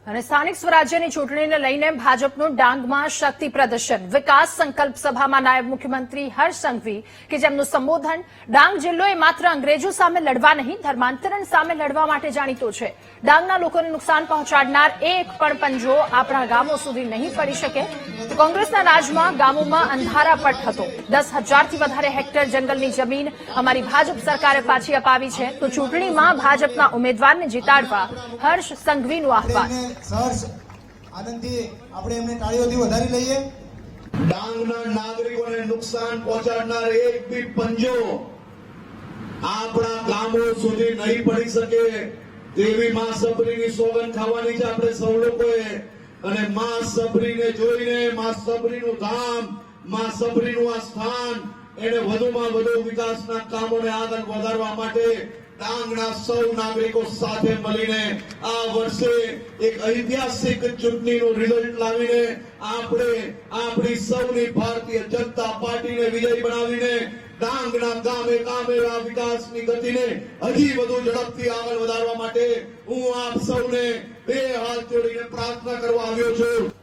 અને સ્થાનિક સ્વરાજ્યની ચૂંટણીને લઈને ભાજપનું ડાંગમાં શક્તિ પ્રદર્શન વિકાસ સંકલ્પ સભામાં નાયબ મુખ્યમંત્રી હર્ષ સંઘવી કે જેમનું સંબોધન ડાંગ જિલ્લો એ માત્ર અંગ્રેજો સામે લડવા નહીં ધર્માંતરણ સામે લડવા માટે જાણીતો છે। ડાંગના લોકોને નુકસાન પહોંચાડનાર એક પણ પંજો આપણા ગામો સુધી નહીં પડી શકે। તો કોંગ્રેસના રાજમાં ગામોમાં અંધારાપટ હતો। 10,000થી વધારે હેક્ટર જંગલની જમીન અમારી ભાજપ સરકારે પાછી અપાવી છે। તો ચૂંટણીમાં ભાજપના ઉમેદવારને જીતાડવા હર્ષ સંઘવીનું આહવાન। સરસ આનંદથી આપણે એમને તાળીઓથી વધારી લઈએ। ડાંગના નાગરિકોને નુકસાન પહોંચાડનાર એક બી પંજો આપણા ગામો સુધી નહીં પડી શકે તેવી માં સબરીની સોગંદ ખાવાની છે આપણે સૌ લોકોએ। અને માં સબરીને જોઈને માં સબરીનું ધામ માં સબરીનું આ સ્થાન એને વધુમાં વધુ વિકાસના કામોને આગળ વધારવા માટે ડાંગના સૌ નાગરિકો સાથે મળીને આ વર્ષે એક ઐતિહાસિક ચૂંટણીનું રિઝલ્ટ લાવીને આપણે આપણી સૌની ભારતીય જનતા પાર્ટીને વિજય બનાવીને ડાંગના ગામે ગામે આ વિકાસની ગતિને હજી વધુ ઝડપથી આગળ વધારવા માટે હું આપ સૌને બે હાથ જોડીને પ્રાર્થના કરવા આવ્યો છું।